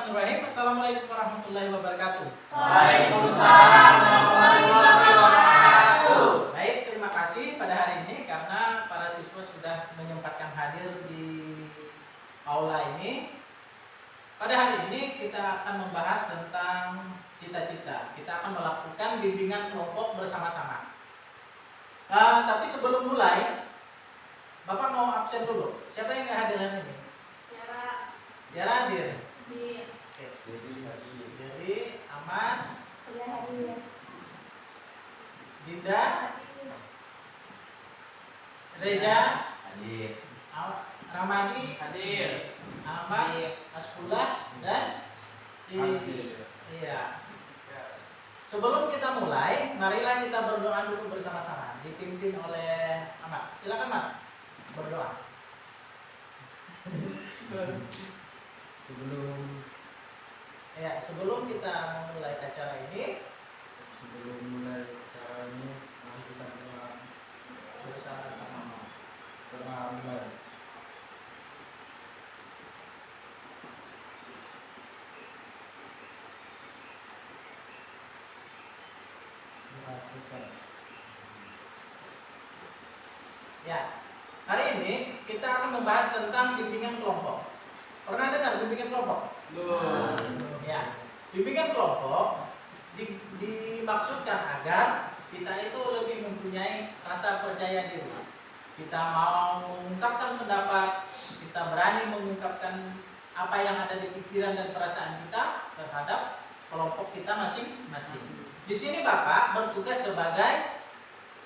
Bismillahirrahmanirrahim. Assalamualaikum warahmatullahi wabarakatuh. Waalaikumsalam warahmatullahi wabarakatuh. Baik, terima kasih pada hari ini karena para siswa sudah menyempatkan hadir di aula ini. Pada hari ini kita akan membahas tentang cita-cita. Kita akan melakukan bimbingan kelompok bersama-sama. Tapi sebelum mulai, Bapak mau absen dulu. Siapa yang nggak hadir hari ini? Tiara hadir. Oke. Jadi Aman, Dinda, Reja, Ramadi, Ahmad, Asfullah, dan iya. Sebelum kita mulai, marilah kita berdoa dulu bersama-sama, dipimpin oleh Ahmad. Silakan, Ahmad, berdoa. Sebelum kita memulai acara ini, mari kita doa bersama-sama. Ya, hari ini kita akan membahas tentang bimbingan kelompok. Pernah dengar bimbingan kelompok? Ya, bimbingan kelompok dimaksudkan agar kita itu lebih mempunyai rasa percaya diri. Kita mau mengungkapkan pendapat, kita berani mengungkapkan apa yang ada di pikiran dan perasaan kita terhadap kelompok kita masing-masing. Di sini Bapak bertugas sebagai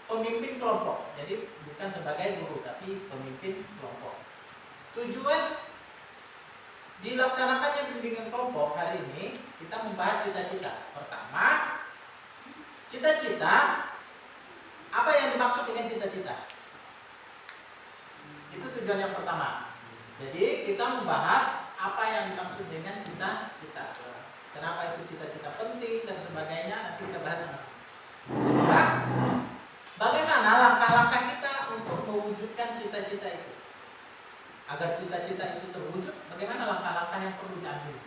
pemimpin kelompok, jadi bukan sebagai guru, tapi pemimpin kelompok. Tujuan dilaksanakannya bimbingan kelompok hari ini, kita membahas cita-cita. Pertama, cita-cita. Apa yang dimaksud dengan cita-cita? Itu tujuan yang pertama. Jadi kita membahas apa yang dimaksud dengan cita-cita. Kenapa itu cita-cita penting dan sebagainya, nanti kita bahas sama-sama. Kedua, bagaimana langkah-langkah kita untuk mewujudkan cita-cita itu? Agar cita-cita itu terwujud, bagaimana langkah-langkah yang perlu diambil?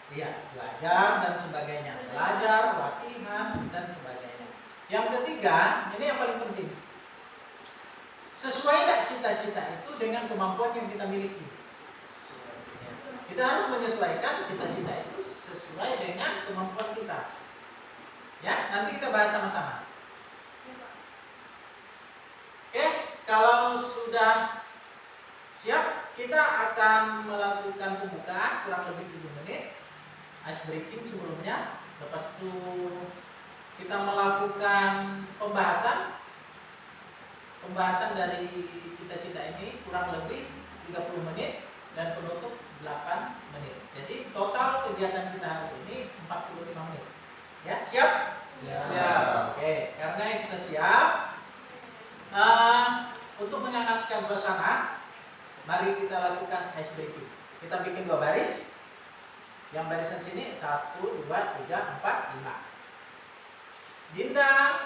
Belajar dan sebagainya. Belajar, latihan dan sebagainya. Yang ketiga, ini yang paling penting. Sesuai tidak cita-cita itu dengan kemampuan yang kita miliki? Kita harus menyesuaikan cita-cita itu sesuai dengan kemampuan kita. Ya, nanti kita bahas sama-sama. Oke, kalau sudah siap, kita akan melakukan pembukaan kurang lebih 7 menit. Ice breaking sebelumnya. Lepas itu kita melakukan pembahasan dari cita-cita ini kurang lebih 30 menit dan penutup 8 menit. Jadi total kegiatan kita hari ini 45 menit. Ya, siap? Siap. Oke, karena kita siap, untuk menghangatkan suasana, mari kita lakukan ice breaking. Kita bikin 2 baris. Yang barisan sini 1, 2, 3, 4, 5. Dinda,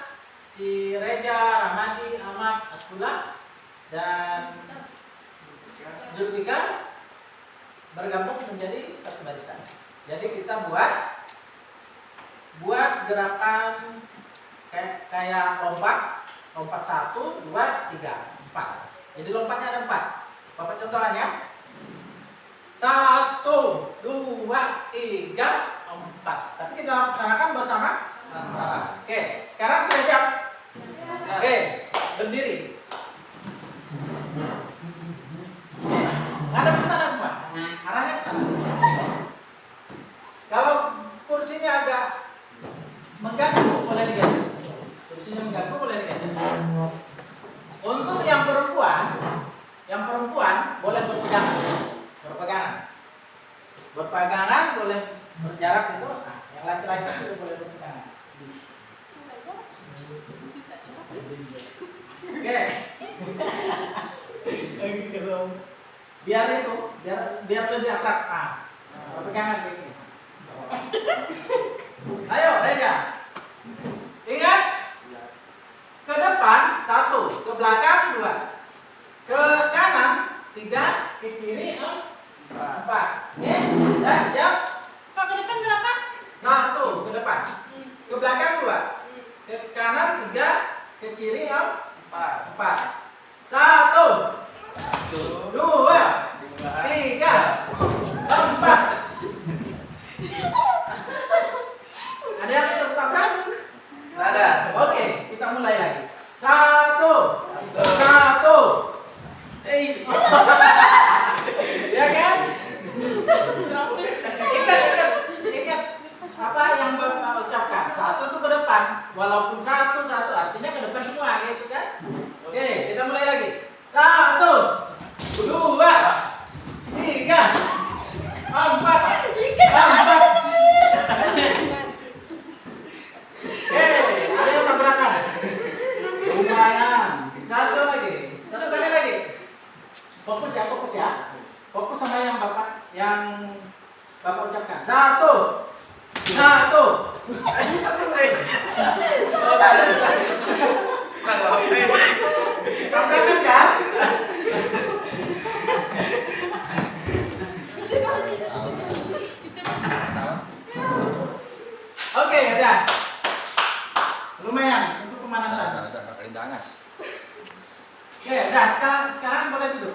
si Reja, Ramadi, Ahmad, Asfullah, dan Zulfikar bergabung menjadi satu barisan. Jadi kita buat gerakan kayak lompat 1, 2, 3, 4. Jadi lompatnya ada 4. Bapak contohkan ya. 1, 2, 3, 4. Tapi kita laksanakan bersama. Oke, sekarang sudah siap? Oke, berdiri. Ngadep ke sana semua. Arahnya ke sana. Kalau kursinya agak mengganggu, boleh digeser. Kursinya mengganggu, boleh digeser. Untuk yang perempuan boleh berpegangan, boleh berjarak itu. Nah, yang laki-laki itu boleh berpegangan. Oke. Biar lebih akrab. Berpegangan kayak gini. Ayo, Reja. Ingat? Ke depan 1, ke belakang 2, ke kanan 3, ke kiri 4. Oke? Dan walaupun satu artinya ke depan semua gitu kan. Oke, kita mulai lagi. 1, 2, 3, 4. Ada yang tabrakan. Lumayan. Satu kali lagi. Fokus ya. Fokus sama yang Bapak ucapkan. 1. Tabrakan kan? Oke, udah. Lumayan untuk pemanasan. Oke, udah. Sekarang boleh duduk.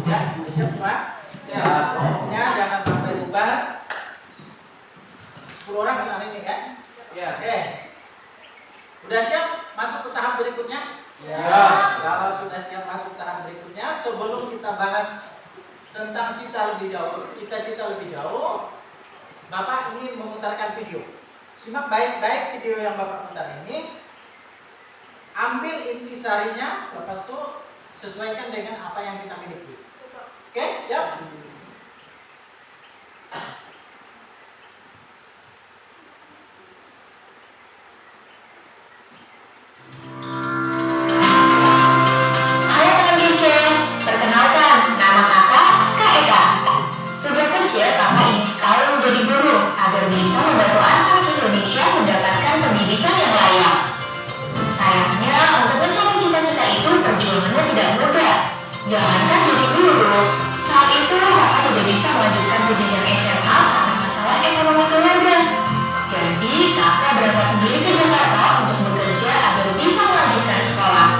Ya, siap Pak? Siap. Pokoknya jangan sampai bubar. 10 orang hari ini kan? Ya. Oke. Udah siap masuk ke tahap berikutnya? Ya. Kalau sudah siap masuk ke tahap berikutnya, sebelum kita bahas tentang cita-cita lebih jauh, Bapak ingin memutarkan video. Simak baik-baik video yang Bapak putar ini. Ambil intisarinya, lepas itu sesuaikan dengan apa yang kita miliki. Oke, siap? Jangankan jadi guru, saat itu kakak tidak bisa melanjutkan pendidikan SMA karena masalah ekonomi keluarga. Jadi kakak berangkat sendiri ke Jakarta untuk bekerja agar bisa melanjutkan sekolah.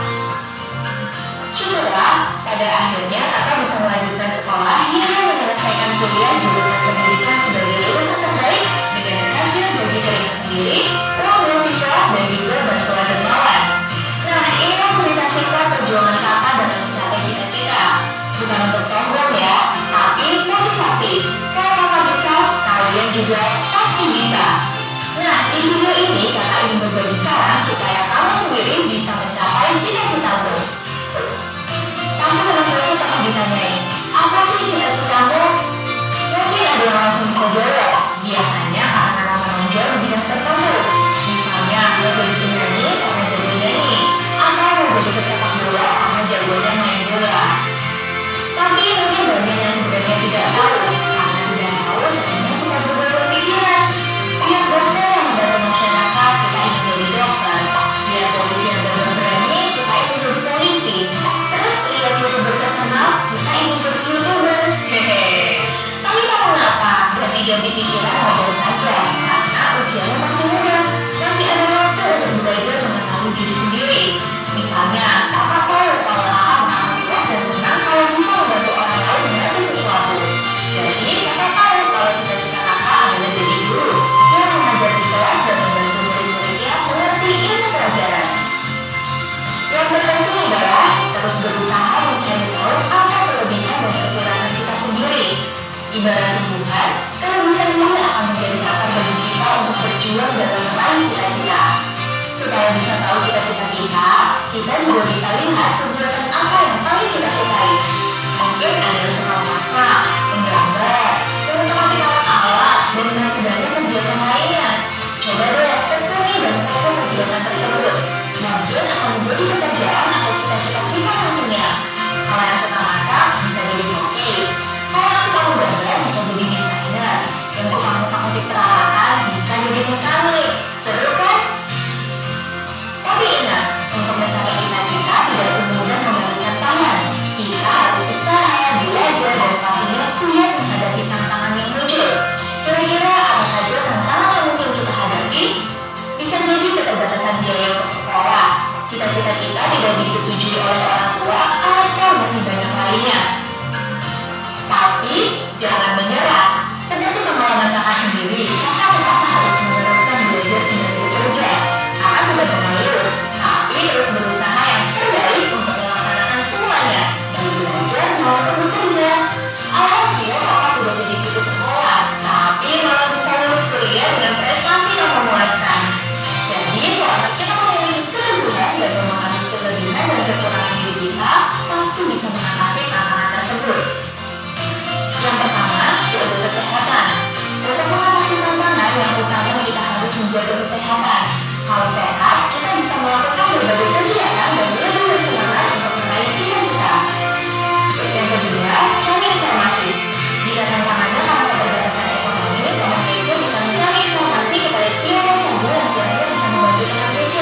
Syukurlah, pada akhirnya kakak bisa melanjutkan sekolah hingga menyelesaikan kuliah jurusan pendidikan sebagai lulusan terbaik dengan hasil bagi diri sendiri, uang beasiswa dan juga bantuan dermawan. Nah, inilah cerita singkat perjuangan kakak dalam mencapai cita-cita. Bukan untuk sombong ya, tapi motivasi. Kalau kakak bisa, kalian juga pasti bisa. Nah, di video ini kakak ingin berbagi saran supaya kamu sendiri bisa mencapai cita-citamu. Kamu dengan selesai kakak ditanyain, apa sih cita-citamu? Mungkin ada yang langsung bisa jawab. Biasanya karena nama menonjol di bidang tertentu. Misalnya, mau jadi penyanyi karena jago nyanyi, atau mau jadi pesepak bola karena jagonya main bola. Tapi mungkin banyak yang sebenarnya tidak tahu, karena tidak tahu sebenarnya kita berubah berpikiran. Lihat dokter yang membantu masyarakat, kita ingin jadi dokter. Lihat polisi yang berani, kita ingin jadi polisi. Terus lihat YouTuber terkenal, kita ingin jadi YouTuber. Hehehe. Tapi tahu kenapa? Ganti-ganti pikiran wajar saja, karena usianya masih muda. Masih ada waktu untuk belajar mengetahui diri sendiri. Misalnya, kakak tahu kalau kakak sangat kuat dan senang kalau bisa membantu orang lain mengerti sesuatu. Jadi, kakak tahu kalau cita-cita kakak adalah jadi guru yang mengajar di kelas dan membantu murid-muridnya mengerti ilmu pelajaran. Yang terpenting adalah terus berusaha mencari tahu apa kelebihan dan kekurangan kita sendiri. Ibarat tumbuhan, kelebihan ini akan menjadi akar bagi kita untuk berjuang dalam meraih cita-cita. Supaya bisa tahu cita-cita kita juga bisa lihat kegiatan apa yang paling kita sukai. Mungkin adalah soal masak, menggambar, mematematika alat, dan masih banyak kegiatan lainnya. Coba deh tekuni dan fokus kegiatan tersebut. Mungkin akan menjadi pekerjaan atau cita-cita kita nantinya. Kalau yang suka masak bisa jadi koki. Kalau yang suka menggambar bisa jadi desainer. Yang suka ngutak-ngutik peralatan bisa jadi mekanik. Seru kan? Tapi ingat, untuk mencapai cita-cita tidak semudah menggunakan tangan. Kita harus usaha, belajar, dan pastinya siap menghadapi tantangan yang muncul. Kira-kira apa saja tantangan yang mungkin kita hadapi? Bisa jadi keterbatasan biaya untuk sekolah, cita-cita kita tidak disetujui oleh orang tua, atau masih banyak lainnya. Tapi, jangan menyerah. Seperti pengalaman kakak sendiri, kakak merasa harus meneruskan belajar dengan bekerja. Kakak sudah mengeluh, tapi terus berusaha yang terbaik untuk melaksanakan semuanya. Baik kesehatan. Kalau sehat, kita bisa melakukan berbagai kegiatan dan lebih bersemangat untuk meraih cita-cita. Yang kedua, cari informasi. Jika tantangannya karena keterbatasan ekonomi, Teman PC bisa mencari informasi kepada siapa saja yang kira-kira bisa membantu Teman PC.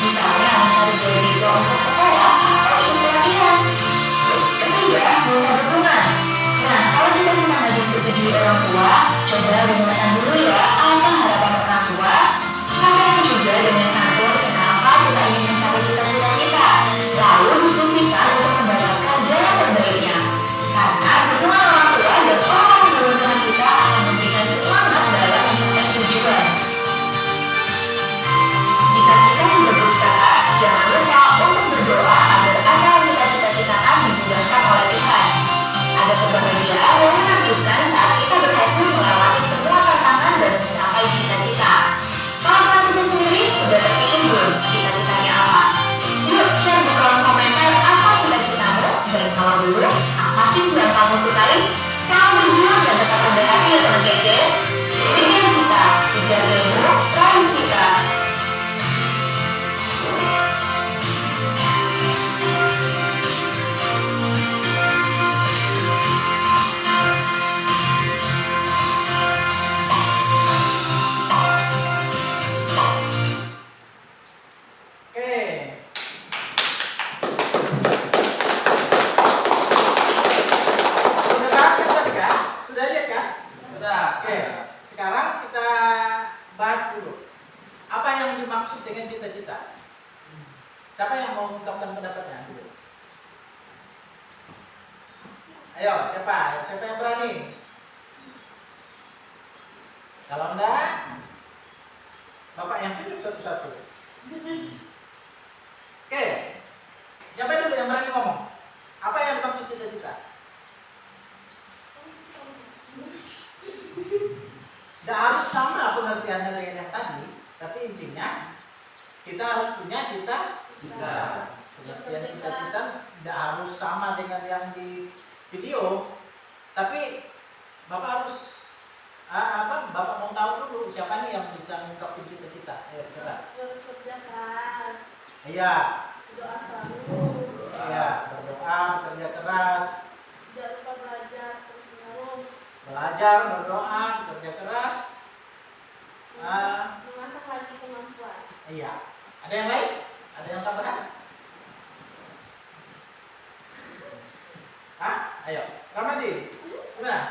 Misalnya mencari beasiswa untuk sekolah atau ikut pelatihan. Ketiga, minta dukungan. Nah, kalau kita minta nggak disetujui orang tua, coba dengarkan dulu ya apa harapan orang tua. Sampaikan juga dengan santun kenapa kita ingin mencapai cita-cita kita. Lalu diskusikan untuk mendapatkan jalan terbaiknya. Karena dukungan orang tua dan orang yang menurunkan kita akan memberikan semangat dalam mencapai tujuan. Jika kita sudah berusaha, jangan lupa untuk berdoa agar apa yang kita cita-citakan dimudahkan oleh Tuhan. Ada kebahagiaan yang menentukan saat kita berhasil melewati semua tantangan dan mencapai cita-cita. Kalau kalian sendiri sudah terpikir belum cita-citanya apa? Yuk share di kolom komentar apa cita-citamu, dan kalau belum, apa sih yang kamu sukai? Salam berjuang dan tetap rendah hati ya Teman PC. Tujuan kita, tujuan ilmu, raih kita. Oke. Sudah kan tadi kan? Sudah lihat kan? Sudah. Oke. Sekarang kita bahas dulu. Apa yang dimaksud dengan cita-cita? Siapa yang mau mengungkapkan pendapatnya dulu? Ayo, siapa? Siapa yang berani? Kalau enggak, Bapak yang tunjuk satu-satu. Oke, siapa dulu yang berani ngomong? Apa yang dimaksud cita-cita? Tidak harus sama pengertiannya dengan yang tadi, tapi intinya kita harus punya cita-cita. Pengertian cita-cita tidak harus sama dengan yang di video, tapi Bapak harus Bapak mau tahu dulu siapa nih yang bisa mengungkapkan cita-cita. Ayo, kita. Bekerja keras, Iya. doa selalu, Iya, berdoa, bekerja keras, jangan lupa belajar terus menerus, belajar, berdoa, bekerja keras. mengasah lagi kemampuan. Iya. Ada yang lain? Ada yang tambahan? Hah? Ayo, Ramadi. Gimana?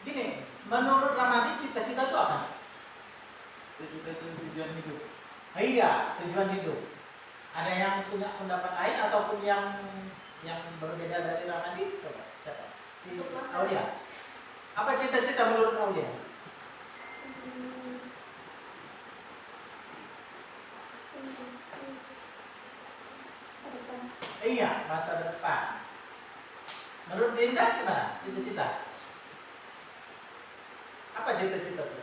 Gini, menurut Ramadi cita-cita itu apa? Cita-cita itu tujuan hidup. Iya, tujuan hidup. Ada yang punya pendapat lain ataupun yang berbeda dari Ramadi? Coba, siapa? Si Aulia. Apa cita-cita menurut Aulia? Iya, masa depan. Menurut Dinda gimana? Cita-cita? Apa cita-cita itu?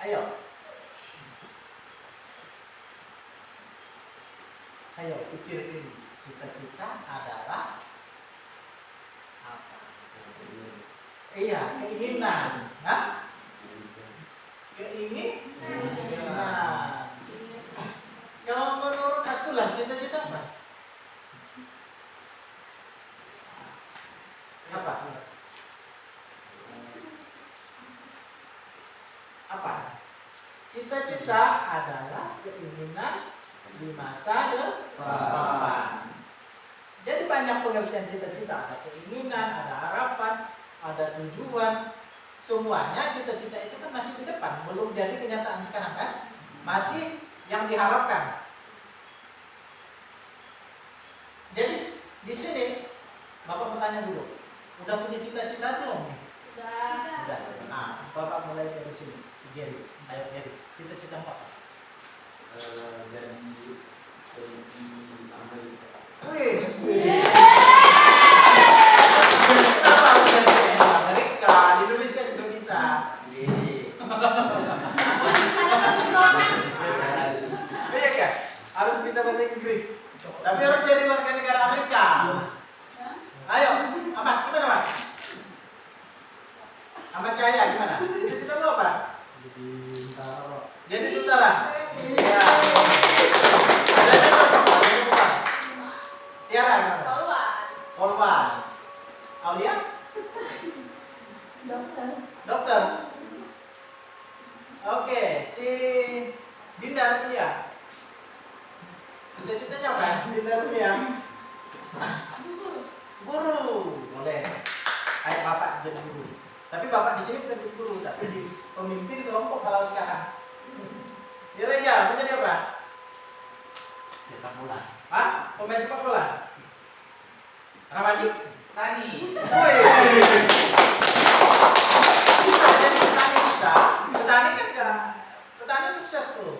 Ayo. Ayo pikirin. Cita-cita adalah apa? Iya, keinginan. Hah? Keinginan. Kalau menurut Askulah, cita-cita apa? Apa? Apa? Cita-cita adalah keinginan di masa depan. Jadi banyak pengertian cita-cita. Ada keinginan, ada harapan, ada tujuan. Semuanya cita-cita itu kan masih di depan, belum jadi kenyataan sekarang kan? Masih yang diharapkan. Jadi di sini Bapak bertanya dulu, udah punya cita-cita belum nih? Sudah. Udah. Nah, Bapak mulai dari sini, si Gary. Ayo Gary, cita-cita Bapak. Jadi Amerika. Wih. Kenapa harus dari Amerika? Di Indonesia juga bisa. Iya kan? Harus bisa bahasa Inggris. Tapi harus jadi warga negara Amerika. Ayo, Dokter. Dokter. Oke, si Dinda kuliah. Cita-citanya apa? Dinda kuliah. Guru. Boleh. Ayo bapak jadi guru. Tapi bapak di sini bukan jadi guru, tapi di pemimpin kelompok kalau sekarang. Dia Reja, mau jadi apa? Sepak bola. Hah? Pemain sepak bola? Ramadi? Tani. Woi. Bisa jadi petani bisa. Petani kan enggak. Petani sukses tuh.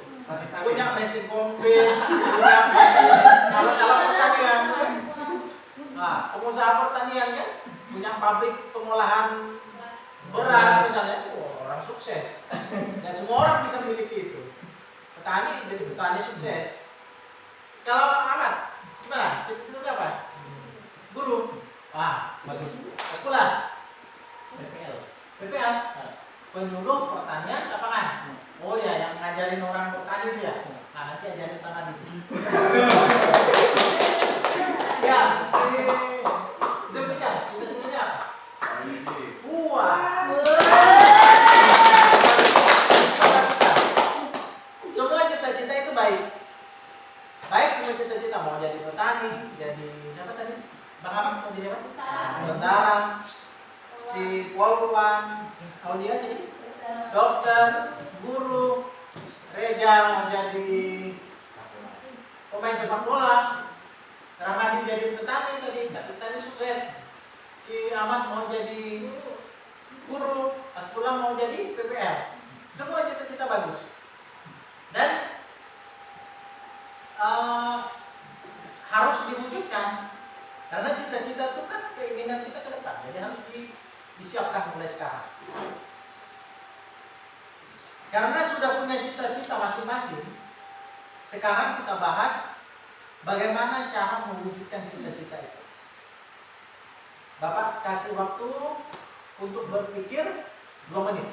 Punya mesin kombin, punya mesin alat-alat pertanian kan. Nah, pengusaha pertanian kan punya pabrik pengolahan beras misalnya, orang sukses. Dan semua orang bisa memiliki itu. Petani jadi petani sukses. Kalau Ahmad, gimana? Cita-citanya apa? Guru. Wah, bagus. Sekolah. PPL. PPL. Penyuluh pertanian lapangan. Oh ya, yang ngajarin orang bertani itu ya. Nah, nanti ajarin tangan itu. Ya, si Zulfika, cita-citanya apa? Wah. Semua cita-cita itu baik. Baik semua cita-cita, mau jadi petani, jadi siapa tadi? Bang Abang mau jadi apa? Tentara. Si Polwan, Aulia jadi dokter, guru, Reja mau jadi pemain sepak bola, Ramadi jadi petani tadi, petani sukses. Si Ahmad mau jadi guru, Aspulah mau jadi PPL. Semua cita-cita bagus. Dan harus diwujudkan karena cita-cita itu kan keinginan kita ke depan, jadi harus disiapkan mulai sekarang. Karena sudah punya cita-cita masing-masing, sekarang kita bahas bagaimana cara mewujudkan cita-cita itu. Bapak kasih waktu untuk berpikir 2 menit.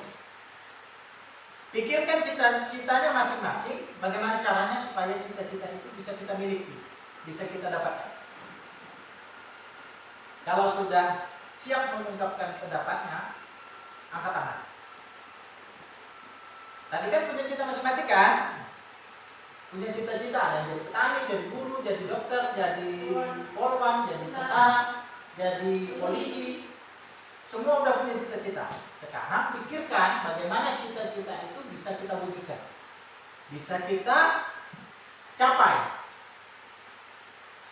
Pikirkan cita-citanya masing-masing, bagaimana caranya supaya cita-cita itu bisa kita miliki, bisa kita dapatkan. Kalau sudah siap mengungkapkan pendapatnya, angkat tangan. Tadi kan punya cita masing-masing kan? Punya cita-cita, ada yang jadi petani, jadi guru, jadi dokter, jadi polwan, jadi tentara, jadi polisi. Semua udah punya cita-cita. Sekarang pikirkan bagaimana cita-cita itu bisa kita wujudkan, bisa kita capai.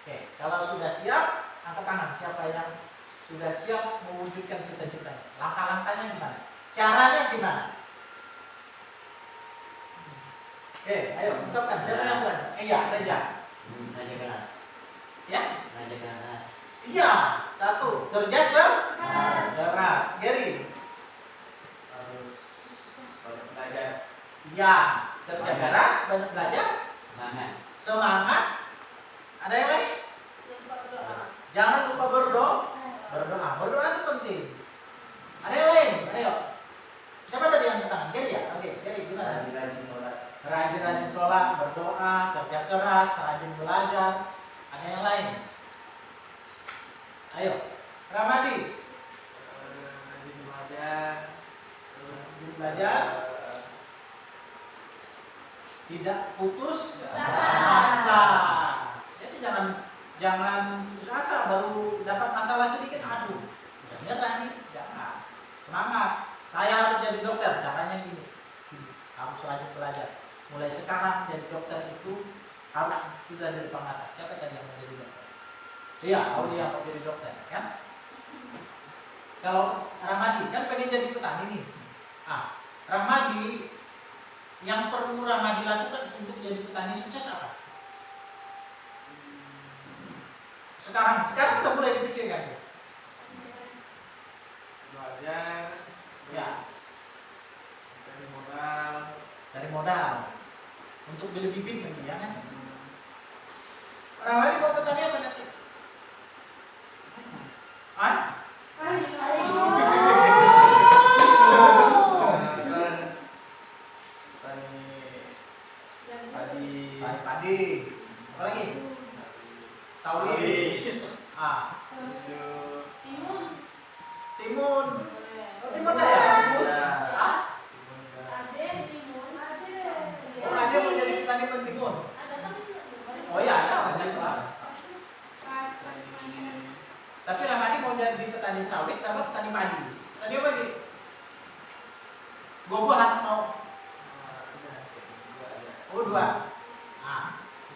Oke, kalau sudah siap, angkat tangan. Siapa yang sudah siap mewujudkan cita-citanya? Langkah-langkahnya gimana? Caranya gimana? Oke, ayo ungkapkan. Siapa yang berani? Iya, Reja. Raja keras. Ya? Raja keras. Iya. 1. Kerja keras. Gary. Harus banyak belajar. Iya. Kerja keras, banyak belajar. Semangat. Semangat. Ada yang lain? Jangan lupa berdoa. Berdoa itu penting. Ada yang lain? Ayo. Siapa tadi yang tangan? Gary ya? Oke, Gary gimana? Rajin sholat. Rajin-rajin sholat, berdoa, kerja keras, rajin belajar. Ada yang lain? Ayo, Ramadi. Rajin belajar. Terus Rajin belajar. Tidak putus Asa. asa. Jadi jangan putus asa baru dapat masalah sedikit, aduh, udah nyerah nih. Jangan. Semangat. Saya harus jadi dokter. Caranya gini. Harus rajin belajar. Mulai sekarang jadi dokter itu harus sudah dari pengatas. Siapa tadi yang mau jadi dokter? Iya, Aulia mau jadi dokter, kan? Kalau Ramadi kan pengen jadi petani nih. Ramadi, yang perlu Ramadi lakukan untuk jadi petani sukses apa? Sekarang udah mulai dipikirkan. belajar. Ya, Cari modal. dari modal untuk beli bibit lagi, ya kan? Ramadi mau petani apa nanti? Padi. Apa lagi? Sawit. Timun. Oh, timun sawit sama petani padi. Tadi apa lagi? Buah-buahan mau? Oh, 2. Nah,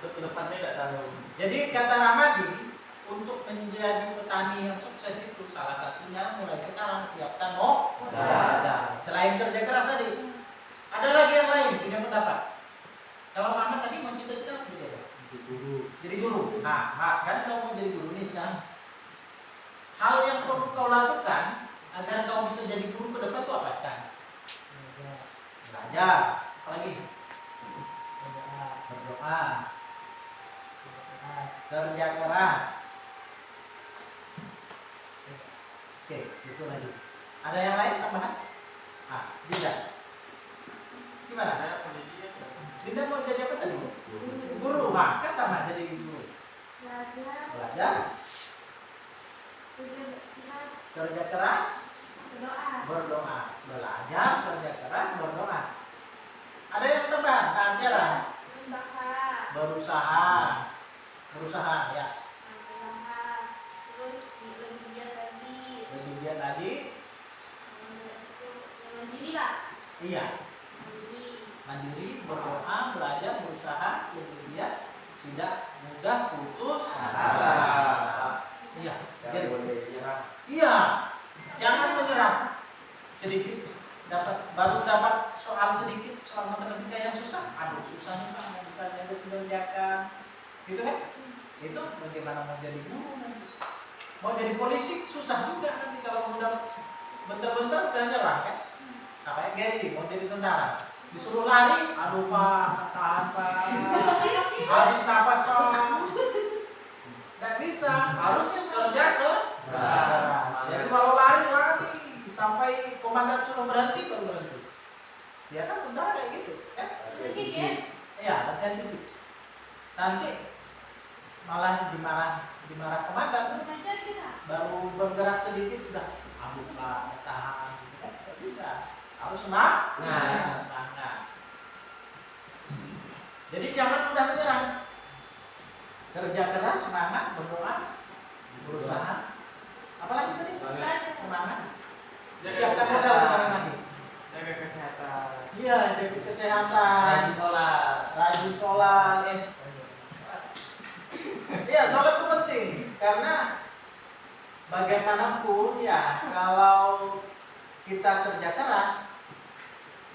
Untuk ke depannya nggak tahu. jadi kata Ramadi, untuk menjadi petani yang sukses itu salah satunya mulai sekarang siapkan modal. Selain kerja keras tadi, ada lagi yang lain punya pendapat. Kalau Muhammad tadi mau cita-cita apa jadi apa? Jadi guru. Nah, kan kamu mau jadi guru nih sekarang. Hal yang perlu kau lakukan agar kau bisa jadi guru ke depan itu apa sekarang? Belajar. Apalagi? Berdoa. Kerja keras. Oke, itu lagi. Ada yang lain tambahan? Dinda. Gimana? Saya pendidikan. Dinda mau jadi apa tadi? Guru. Kan sama jadi guru. Belajar, kerja keras, berdoa. Belajar, kerja keras, berdoa. Ada yang tambahan? Tiara. Berusaha ya. Terus lebih giat lagi. Lebih giat lagi. Mandiri lah. Iya. Mandiri. Mandiri, berdoa, belajar, berusaha, lebih giat, tidak mudah putus asa. Iya. Jangan boleh nyerah. Iya. Jangan menyerah. Sedikit baru dapat soal sedikit soal matematika yang susah. Aduh, susahnya Pak, nggak bisa mengerjakan. Gitu kan? Itu bagaimana mau jadi guru nanti. Mau jadi polisi susah juga nanti kalau udah bentar-bentar udah nyerah kan? Kayak Gary mau jadi tentara, disuruh lari, aduh Pak, tahan Pak, habis napas Pak, nggak bisa, harus kerja keras. Jadi kalau lari sampai komandan suruh berhenti baru berhenti. Ya kan tentara kayak gitu, ya? Iya, latihan fisik. Nanti malah dimarah komandan, baru bergerak sedikit udah, aduh Pak, tahan, kan nggak bisa. Harus semangat. Jadi jangan mudah menyerah. Kerja keras, semangat, berdoa, berusaha. Apalagi tadi? Semangat. Siapkan modal sekarang lagi. Jaga kesehatan. Iya, jaga kesehatan. Rajin sholat. Iya, sholat itu penting karena bagaimanapun ya kalau kita kerja keras,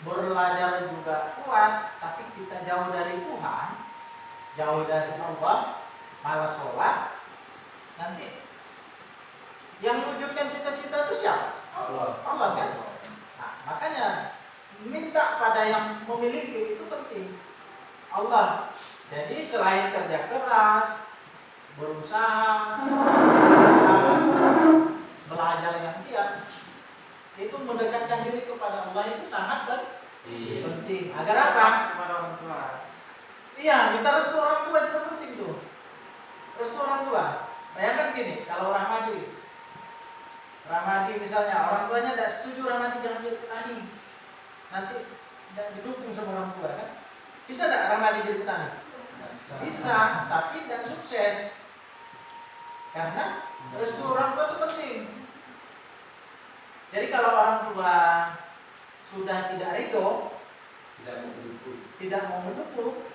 belajar juga kuat, tapi kita jauh dari Tuhan, jauh dari Allah, malas sholat, nanti yang mewujudkan cita-cita itu siapa? Allah kan? Nah, makanya minta pada yang memiliki itu penting. Allah. Jadi selain kerja keras, berusaha, belajar yang giat, itu mendekatkan diri kepada Allah itu sangat penting. Agar apa? Kepada orang tua. Iya, minta restu orang tua juga penting tuh. Restu orang tua. Bayangkan gini, kalau Ramadi misalnya orang tuanya tidak setuju Ramadi jangan jadi petani, nanti tidak didukung sama orang tua kan? Bisa tidak Ramadi jadi petani? Bisa, tapi tidak sukses. Karena restu orang tua itu penting. Jadi kalau orang tua sudah tidak ridho, tidak mau mendukung,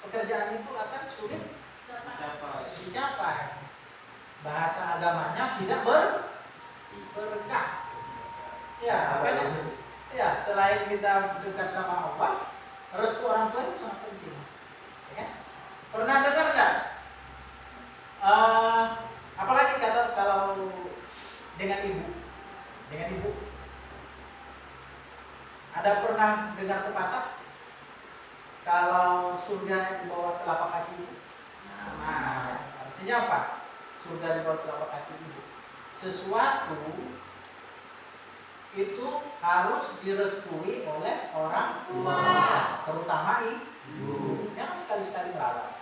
pekerjaan itu akan sulit dicapai. Bahasa agamanya tidak berkah. Ya, makanya ya selain kita dekat sama Allah, restu orang tua itu sangat penting. Ya? Pernah dengar nggak? Apalagi kata kalau dengan ibu. Ada pernah dengar pepatah kalau surga di bawah telapak kaki ibu? Nah, artinya apa? Surga di bawah telapak kaki ibu. Sesuatu itu harus direstui oleh orang tua, terutama ibu. Jangan sekali-sekali melarang.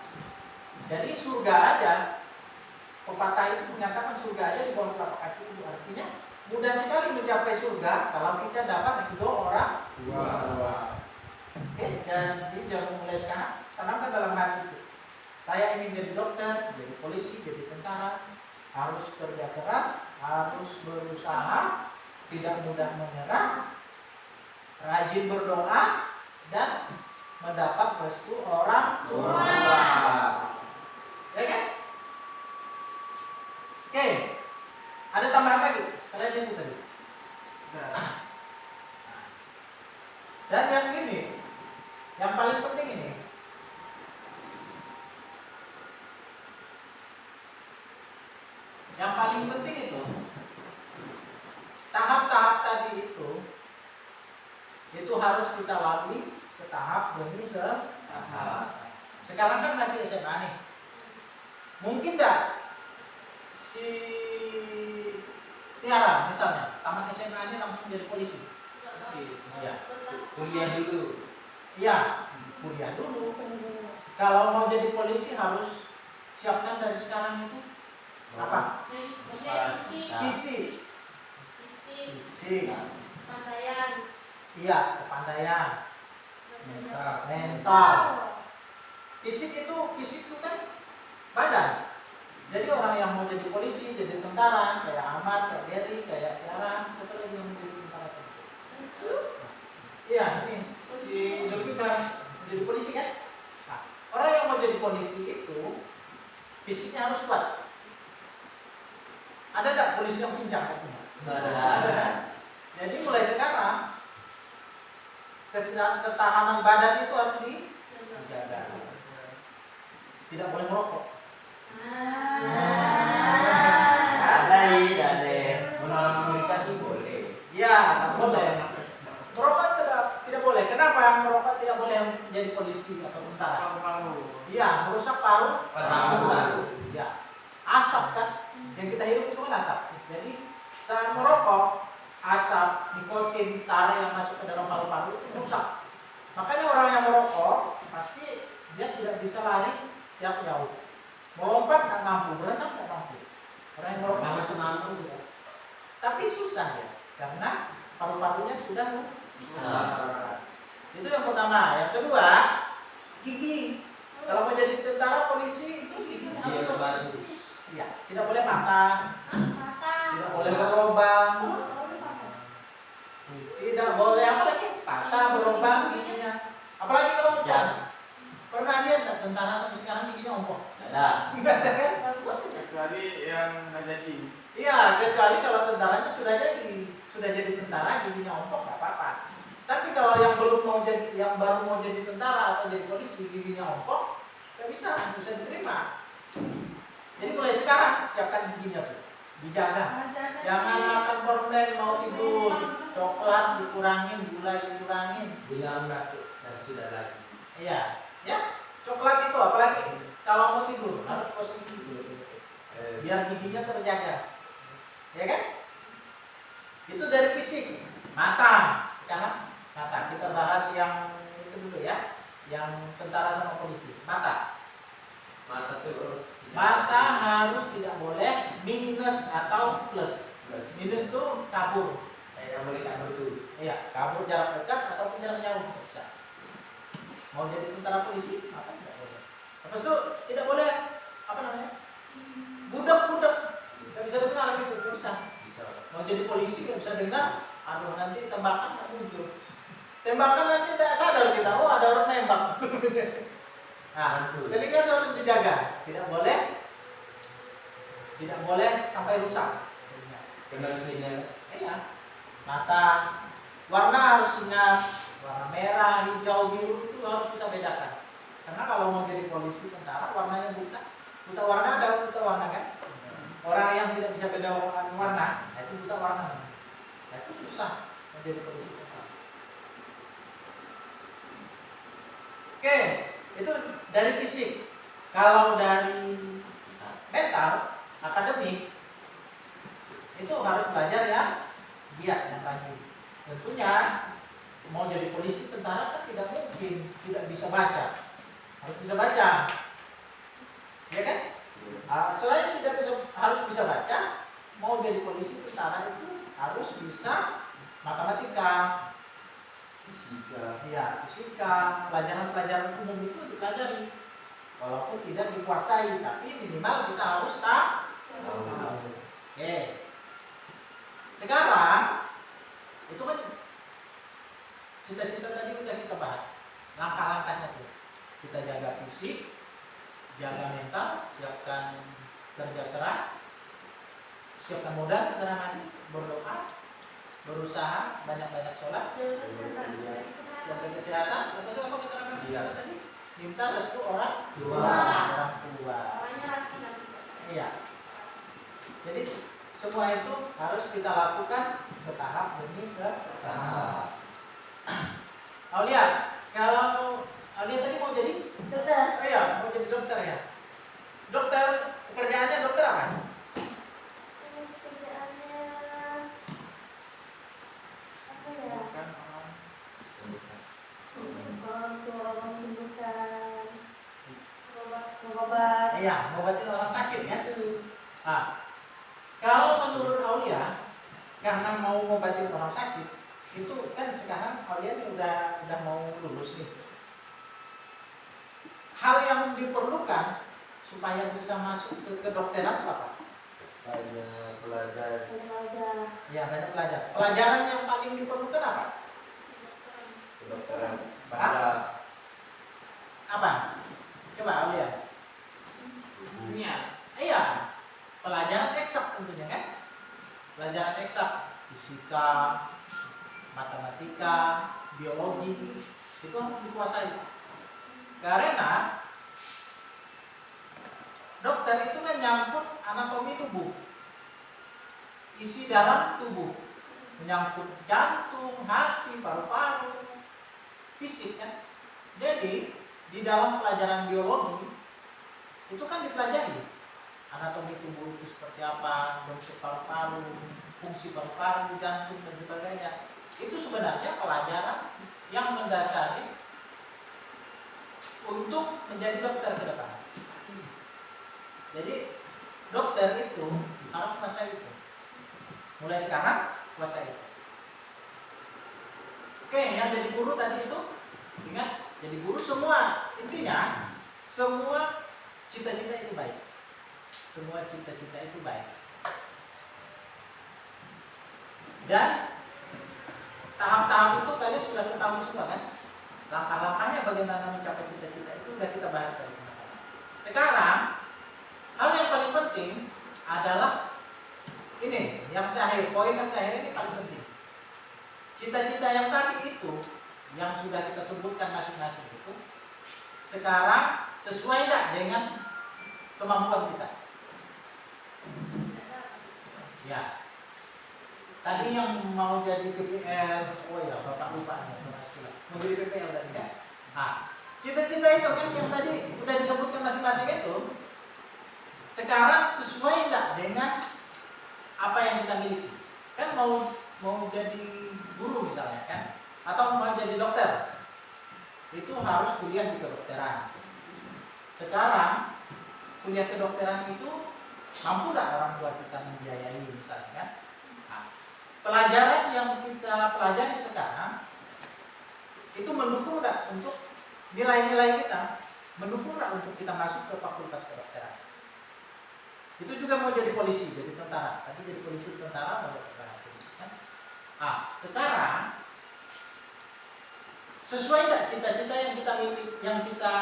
Jadi surga aja, pepatah itu menyatakan surga aja di bawah telapak kaki ibu. Artinya mudah sekali mencapai surga kalau kita dapat ridho orang tua. Oke, dan jangan mulai sekarang tanamkan dalam hati itu. Saya ingin jadi dokter, jadi polisi, jadi tentara. harus kerja keras, harus berusaha, tidak mudah menyerah, rajin berdoa, dan mendapat restu orang tua. Ya kan? Oke, ada tambahan lagi? Selain itu tadi. Nah, Dan yang ini, yang paling penting ini, yang paling penting itu tahap-tahap tadi itu harus kita lalui setahap demi setahap. Sekarang kan masih SMA nih, mungkin enggak si Tiara misalnya tamat SMA ini langsung jadi polisi? Iya. kuliah dulu. Iya, kuliah dulu. Kalau mau jadi polisi harus siapkan dari sekarang itu apa? Fisik. Fisik. Iya, kepandaian. Mental. Fisik itu kan badan. Jadi orang yang mau jadi polisi, jadi tentara, kayak Ahmad, kayak Dery, kayak Tiara, siapa lagi yang mau jadi tentara? Iya, ini si Zulfikar jadi polisi kan? Nah, orang yang mau jadi polisi itu fisiknya harus kuat. Ada nggak polisi yang pincang kakinya? Ada kan? Jadi mulai sekarang ketahanan badan itu harus dijaga. Tidak boleh merokok. Ada. Menolak komunikasi boleh. Ya, tak boleh. Merokok tidak boleh. Kenapa merokok tidak boleh menjadi polisi atau tentara? Paru-paru. Iya, merusak paru. Paru. Ya, asap kan? Yang kita hirup itu kan asap. Jadi saat merokok, asap, nikotin, tar yang masuk ke dalam paru-paru itu rusak. Makanya orang yang merokok pasti dia tidak bisa lari yang jauh. Melompat nggak mampu, berenang nggak mampu. Orang yang merokok Karena semampu juga. tapi susah ya, karena paru-parunya sudah rusak. Itu yang pertama. Yang kedua, gigi. Kalau mau jadi tentara, polisi itu gigi harus bersih. Iya, tidak boleh patah, tidak boleh berlubang, tidak boleh apa lagi patah, berlubang giginya. Apalagi kalau pernah lihat nggak tentara sampai sekarang giginya ompong? Tidak ada kan? Kecuali yang nggak jadi. Iya, kecuali kalau tentaranya sudah jadi tentara giginya ompong nggak apa-apa. Tapi kalau yang belum mau jadi, yang baru mau jadi tentara atau jadi polisi giginya ompong, nggak bisa diterima. Jadi mulai sekarang siapkan giginya tuh, dijaga. Jangan makan permen mau tidur, coklat dikurangin, gula dikurangin. Bilang dan sudah lagi. Iya, ya coklat itu apalagi kalau mau tidur harus kosong gigi dulu, biar giginya terjaga, ya kan? Itu dari fisik. Mata, sekarang mata kita bahas yang itu dulu ya, yang tentara sama polisi. Mata harus tidak boleh minus atau plus. Minus tuh kabur. Yang boleh kabur tuh. Iya, kabur jarak dekat ataupun jarak jauh bisa. Mau jadi tentara polisi, apa tidak boleh. Habis itu tidak boleh apa namanya? Budak-budak. Tidak bisa dengar gitu, tidak bisa. Mau jadi polisi tidak bisa dengar. Aduh, nanti tembakan tak muncul. Tembakan nanti tidak sadar kita, oh ada orang nembak. Nah, telinga itu harus dijaga. Tidak boleh sampai rusak. Benar telinga. Iya. Mata, warna harus ingat, warna merah, hijau, biru itu harus bisa bedakan. Karena kalau mau jadi polisi tentara warnanya buta warna ada buta warna kan? Orang yang tidak bisa beda warna, itu buta warna. Nah, itu susah menjadi polisi tentara. Oke, itu dari fisik. Kalau dari mental, akademik, itu harus belajar ya giat, yang rajin. Tentunya mau jadi polisi tentara kan tidak mungkin tidak bisa baca, harus bisa baca, ya kan? Selain tidak bisa, harus bisa baca, mau jadi polisi tentara itu harus bisa matematika, fisika, pelajaran-pelajaran umum itu dipelajari, walaupun tidak dikuasai, tapi minimal kita harus tahu. Oke. Sekarang itu kan cita-cita tadi udah kita bahas. Langkah-langkahnya tuh. Kita jaga fisik, jaga mental, siapkan kerja keras, siapkan modal, kita ramadi, berdoa, berusaha, banyak-banyak sholat, jaga kesehatan. Apa sih apa kita ramadi tadi? Minta restu orang tua. Orangnya rapi nanti. Iya. Jadi semua itu harus kita lakukan setahap demi setahap. Aulia, kalau Aulia tadi mau jadi? Dokter. Oh iya, mau jadi dokter ya. Dokter, pekerjaannya dokter apa? Kerjaannya apa ya? Bukan orang. Orang sembuhkan. Obat. Iya, ngobatin orang sakit ya. Nah, kalau menurut Aulia, karena mau ngobatin orang sakit, itu kan sekarang Aulia ini udah mau lulus nih. Hal yang diperlukan supaya bisa masuk ke kedokteran itu apa? Banyak belajar. Ya, banyak pelajaran. Pelajaran yang paling diperlukan apa? Kedokteran. Pada Apa? Coba Aulia. dunia. Iya, pelajaran eksak tentunya kan? Pelajaran eksak, fisika, matematika, biologi, itu harus dikuasai. Karena dokter itu kan nyangkut anatomi tubuh, isi dalam tubuh, menyangkut jantung, hati, paru-paru, fisik kan. Jadi di dalam pelajaran biologi itu kan dipelajari anatomi tubuh itu seperti apa, bentuk paru-paru, fungsi paru-paru, jantung dan sebagainya. Itu sebenarnya pelajaran yang mendasari untuk menjadi dokter ke depan. Jadi dokter itu harus kuasai itu. Mulai sekarang kuasai itu. Oke, yang jadi guru tadi itu ingat, jadi guru semua intinya semua cita-cita itu baik. Semua cita-cita itu baik. Dan tahap-tahap itu kalian sudah ketahui semua kan? Langkah-langkahnya bagaimana mencapai cita-cita itu sudah kita bahas tadi masalah. Sekarang hal yang paling penting adalah ini, yang terakhir, poin yang terakhir ini paling penting. Cita-cita yang tadi itu yang sudah kita sebutkan masing-masing itu sekarang sesuai tidak dengan kemampuan kita? Ya. Tadi yang mau jadi PPL, oh ya Bapak lupa nih sama istilah. Mau jadi PPL tadi kan? Nah, cita-cita itu kan yang tadi udah disebutkan masing-masing itu sekarang sesuai tidak dengan apa yang kita miliki? Kan mau jadi guru misalnya kan? Atau mau jadi dokter? Itu harus kuliah di kedokteran. Sekarang kuliah kedokteran itu mampu tidak orang tua kita membiayai misalnya kan? Nah, pelajaran yang kita pelajari sekarang itu mendukung tidak untuk nilai-nilai kita, mendukung tidak untuk kita masuk ke fakultas kedokteran. Itu juga mau jadi polisi, jadi tentara. Tadi jadi polisi, tentara, mau jadi bahasa kan? Nah, sekarang sesuai tidak cita-cita yang kita miliki, yang kita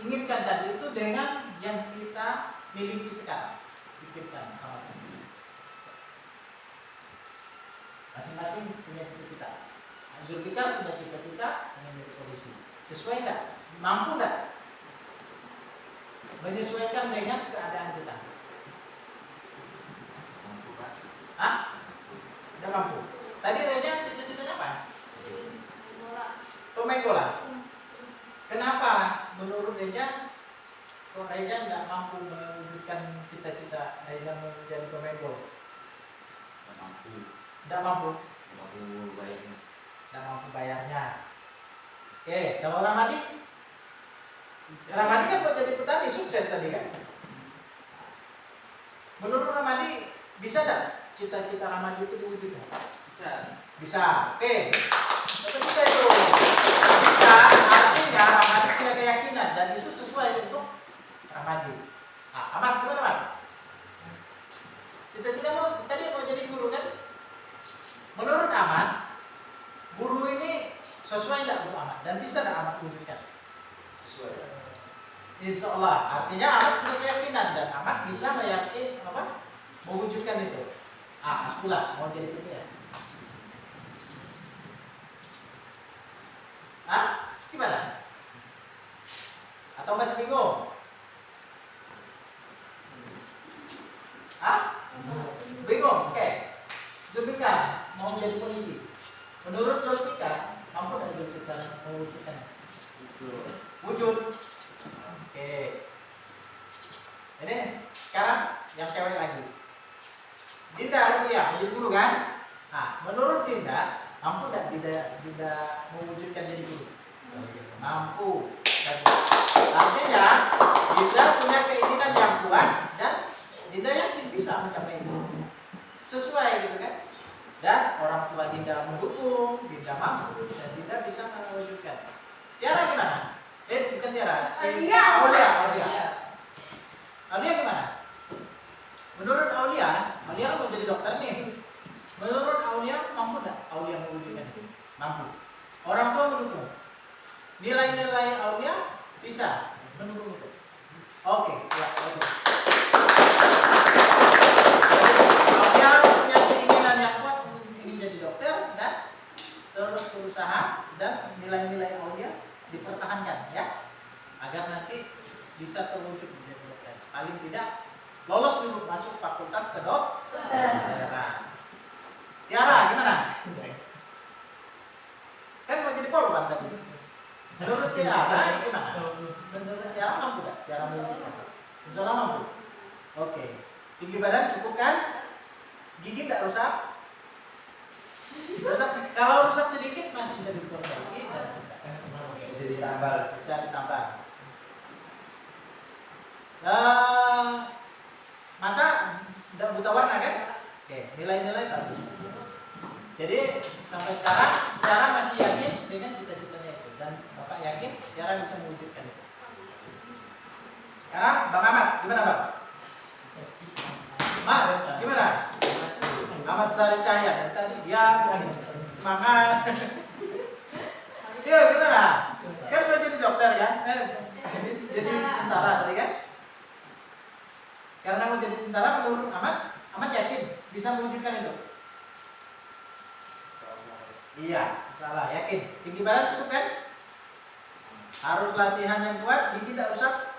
inginkan tadi itu dengan yang kita miliki sekarang? Pikirkan sama-sama. Masing-masing punya cita-cita. Zulfikar punya cita-cita ingin menjadi polisi. Sesuai tidak? Mampu tidak? Menyesuaikan dengan keadaan kita. Mampu Pak. Hah? Tidak mampu. Tadi Reja cita-citanya apa? Bola. Pemain bola. Kenapa menurut Reja kok Reja tidak mampu mewujudkan cita-cita Reja menjadi pemain bola? Mampu. Tidak mampu. Mampu bayarnya. Tidak mampu bayarnya. Oke, kalau Ramadi? Ramadi kan mau jadi petani sukses tadi kan? Menurut Ramadi bisa tidak cita-cita Ramadi itu diwujudkan? Bisa. Bisa. Oke. Betul juga itu. Bisa artinya Ramadi punya keyakinan dan itu sesuai untuk Ramadi. Nah, Ahmad, betul Ahmad? Cita-cita mau tadi mau jadi guru kan? Menurut Ahmad, guru ini sesuai tidak untuk Ahmad dan bisa tidak Ahmad wujudkan? Sesuai. Insya Allah. Artinya Ahmad punya keyakinan dan Ahmad bisa meyakini apa? Mewujudkan itu. Mas pula mau jadi guru ya? Gimana? Atau masih bingung? Bingung? Oke. Zulfikar mau menjadi polisi. Menurut Zulfikar, mampu tidak Zulfikar mewujudkan? Wujud. Oke. Ini sekarang yang cewek lagi. Dinda Rupiah menjadi guru kan? Menurut Dinda, mampu tidak Dinda mewujudkan jadi guru? Mampu. Dan artinya Dinda punya keinginan yang kuat dan Dinda yakin bisa mencapai itu. Sesuai gitu kan? Dan orang tua Dinda mendukung, Dinda mampu dan Dinda bisa mewujudkan. Tiara gimana? Bukan Tiara, Aulia gimana? Menurut Aulia mau jadi dokter nih. Menurut Aulia mampu enggak Aulia mewujudkan itu? Mampu. Orang tua mendukung. Nilai-nilai Aulia bisa mendukung itu. Oke, ya, oke. Aulia punya keinginan yang kuat ingin jadi dokter dan terus berusaha dan nilai-nilai Aulia dipertahankan ya, agar nanti bisa terwujud menjadi dokter. Paling tidak lolos dulu masuk fakultas kedokteran. Tiara gimana? Kan mau jadi polwan tadi. Menurut Tiara gimana? Menurut Tiara mampu tidak? Tiara mewujudkan? Insya Allah mampu. Oke. Tinggi badan cukup kan? Gigi tidak rusak? Rusak. Kalau rusak sedikit masih bisa diperbaiki dan bisa. Bisa ditambal. Bisa ditambah. Mata tidak buta warna kan? Oke, nilai-nilai bagus. Jadi sampai sekarang Tiara masih yakin dengan cita-citanya itu dan Bapak yakin Tiara bisa mewujudkan itu. Sekarang Bang Ahmad, gimana Bang? Gimana? Ahmad Sari Cahya dari tadi dia semangat. Iya gimana? Kan mau jadi dokter kan? Jadi tentara tadi kan? Karena mau jadi tentara menurut Ahmad yakin bisa mewujudkan itu. Iya, salah, yakin. Tinggi badan cukup kan? Harus latihan yang kuat, gigi tidak rusak.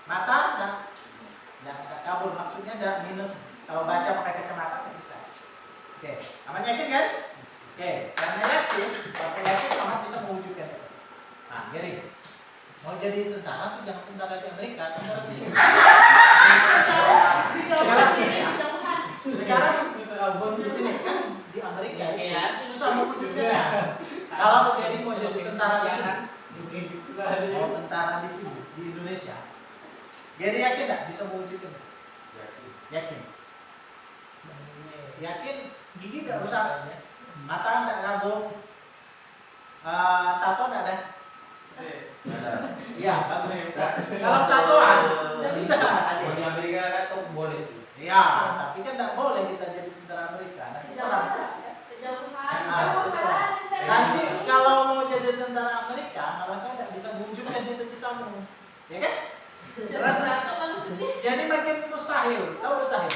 Mata enggak kabur, maksudnya enggak minus. Kalau baca pakai kacamata enggak bisa. Oke, Ahmad yakin kan? Oke, karena yakin, Bapak yakin Ahmad bisa mewujudkan itu. Gini. Mau jadi tentara tuh jangan tentara di Amerika, tentara di sini. Sekarang di sini kan di Amerika itu susah mewujudkannya. Kalau jadi mau jadi tentara di sini, mau tentara di sini di Indonesia, jadi yakin nggak bisa mewujudkan? Yakin. Yakin gigi nggak rusak, mata nggak kabur, tato nggak ada. Iya, bagus. Kalau tatoan nggak bisa. Mau di Amerika kan tuh boleh. Iya, tapi kan nggak boleh kita jadi tentara Amerika. Nanti orang. Nanti kalau mau jadi tentara Amerika, malah kau nggak bisa mewujudkan cita-citamu, ya kan? Rasa jadi makin mustahil, tahu mustahil?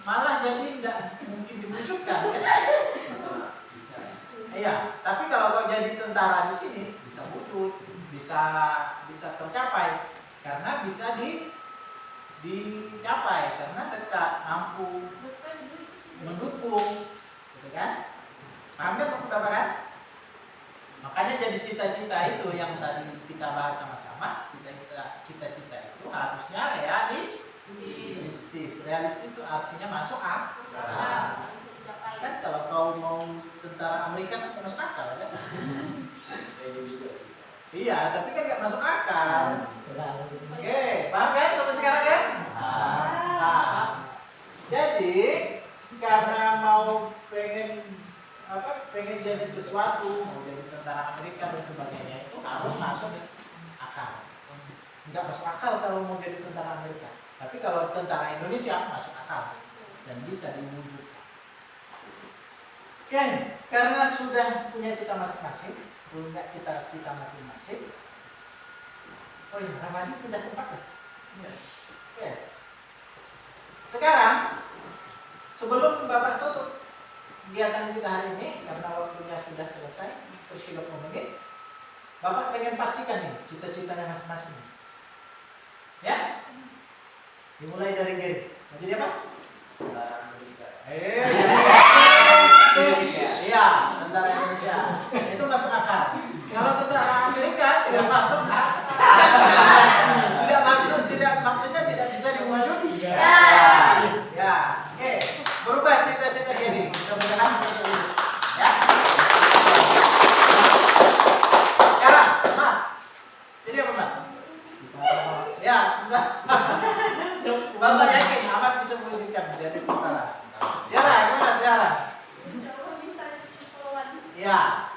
Malah jadi nggak mungkin diwujudkan, kan? Iya, tapi kalau kau jadi tentara di sini bisa wujud, bisa tercapai karena bisa dicapai karena dekat, mampu, mendukung, gitu kan? Paham kan maksud Bapak kan? Makanya jadi cita-cita itu yang tadi kita bahas sama-sama, cita-cita itu harusnya realistis. Realistis itu artinya masuk akal. Kan kalau kau mau tentara Amerika kan masuk akal kan? Iya, tapi kan nggak masuk akal. Oke, paham kan sampai sekarang kan? Jadi karena mau pengen jadi sesuatu, mau jadi tentara Amerika dan sebagainya itu harus masuk akal. Nggak masuk akal kalau mau jadi tentara Amerika. Tapi kalau tentara Indonesia masuk akal dan bisa diwujudkan. Oke, karena sudah punya cita masing-masing, punya cita-cita masing-masing. Oh iya, Ramadi pindah tempat ya? Oke. Sekarang, sebelum Bapak tutup kegiatan kita hari ini, karena waktunya sudah selesai, tersilap menit, Bapak pengen pastikan nih cita-citanya masing-masing. Ya? Dimulai dari Gary. Mau jadi apa? Iya, tentara Indonesia. Itu masuk akal. Kalau tentara Amerika tidak masuk akal. Tidak masuk, maksudnya tidak bisa diwujud. Ya, oke. Berubah cita-cita Gary. Mudah-mudahan bisa terwujud. Ya. Sekarang, Mat. Jadi apa, Mat? Ya, enggak. Bapak yakin Ahmad bisa mewujudkan menjadi tentara. Tiara, gimana Tiara? Insya Allah bisa jadi polwan. Ya.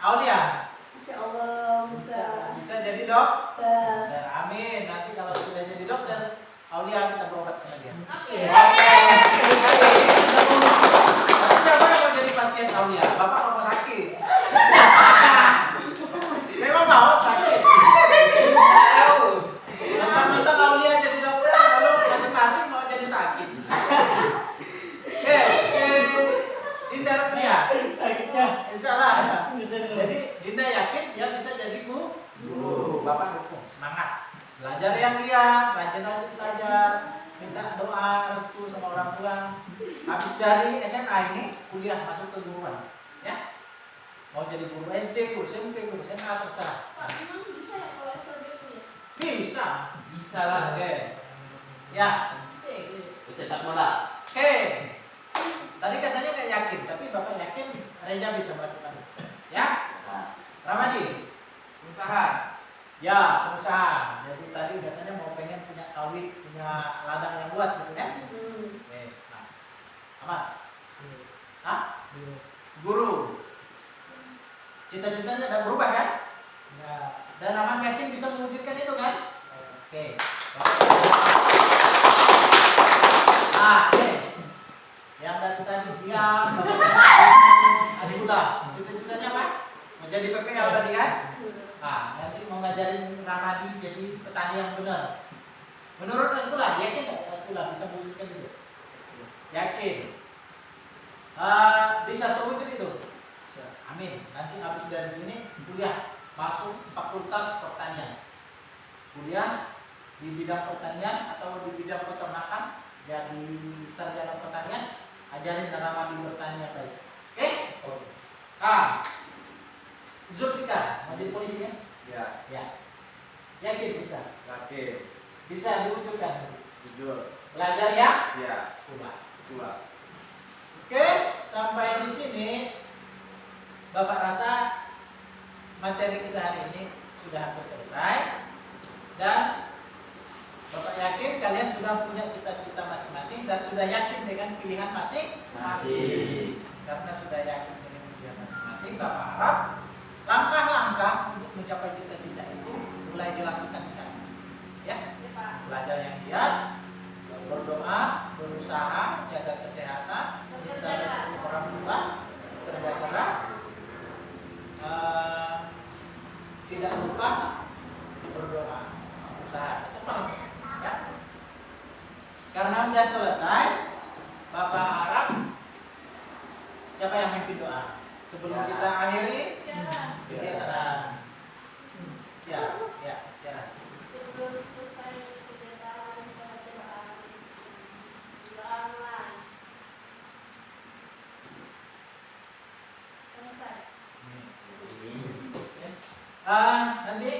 Aulia. Insya Allah bisa. Bisa jadi dokter. Ke. Amin. Nanti kalau sudah jadi dokter, Aulia kita berobat sama dia. Oke. Tapi siapa yang mau jadi pasien Aulia? Bapak mau sakit? Memang mau sakit? Mentang-mentang Aulia jadi dokter, lalu masing-masing mau jadi sakit. Oke, si Dinda Rupiah. Insya Allah. Jadi Dinda yakin dia bisa jadi guru. Bapak dukung, semangat. Belajar yang giat, rajin-rajin belajar, minta doa restu sama orang tua. Habis dari SMA ini kuliah masuk ke guruan, ya. Mau jadi guru SD, guru SMP, guru SMA terserah. Pak, emang bisa ya kalau SOD itu ya? Bisa. Bisa lah. Oke. Ya. Bisa tak bola. Oke. Tadi katanya nggak yakin, tapi Bapak yakin Reja bisa melakukan itu. Ya. Ramadi. Usaha. Ya, pengusaha. Jadi tadi katanya mau pengen punya sawit, punya ladang yang luas gitu kan? Oke. Nah. Aman. Hah? Guru. Cita-citanya udah berubah kan? Ya. Dan Aman yakin bisa mewujudkan itu kan? Oke. Ah, oke. Yang dari tadi diam. Asbullah. Cita-citanya apa? Mau jadi PPL tadi kan? Nah, nanti mau ngajarin Ramadi jadi petani yang benar. Menurut Asbullah, yakin nggak Asbullah bisa mewujudkan itu? Yakin. Bisa terwujud itu? Amin. Nanti habis dari sini kuliah masuk fakultas pertanian. Kuliah di bidang pertanian atau di bidang peternakan, jadi sarjana pertanian, ajarin Ramadi bertani yang baik. Oke? Zulfikar mau jadi polisi ya? Ya. Ya. Yakin bisa? Yakin. Bisa diwujudkan. Jujur. Belajar ya? Ya. Coba. Dua. Oke, sampai di sini Bapak rasa materi kita hari ini sudah hampir selesai dan Bapak yakin kalian sudah punya cita-cita masing-masing dan sudah yakin dengan pilihan masing-masing. Karena sudah yakin dengan pilihan masing-masing, Bapak harap langkah-langkah untuk mencapai cita-cita itu mulai dilakukan sekarang. Ya, belajar yang giat, berdoa, berusaha, jaga kesehatan, minta restu orang tua, kerja keras, tidak lupa berdoa, usaha itu penting, ya. Karena sudah selesai, Bapak harap siapa yang memimpin doa? Sebelum kita akhiri, ya. Sebelum selesai kegiatan pembacaan doa online. Selesai. Nanti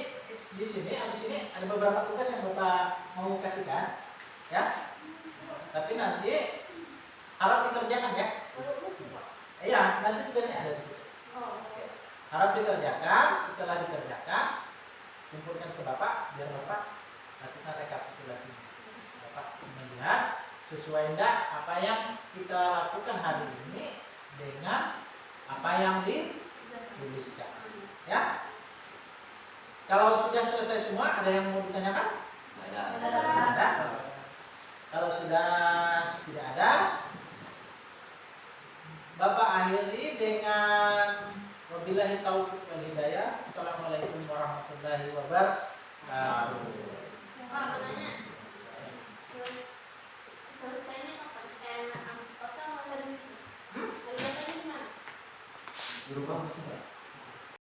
di sini, abis ini ada beberapa tugas yang Bapak mau kasihkan, ya. Tapi nanti harap dikerjakan ya. Iya, nanti tugasnya ada di situ. Oh, oke. Harap dikerjakan, setelah dikerjakan, kumpulkan ke Bapak, biar Bapak lakukan rekapitulasi. Bapak melihat sesuai enggak apa yang kita lakukan hari ini dengan apa yang dituliskan. Ya. Kalau sudah selesai semua, ada yang mau ditanyakan? Ada. Ada. taufiq wal hidayah. Assalamualaikum warahmatullahi wabarakatuh. Pak, mau nanya. Selesainya kapan? Apa tadi? Lagi apa ini, Mas? Guru kamu sih, Pak?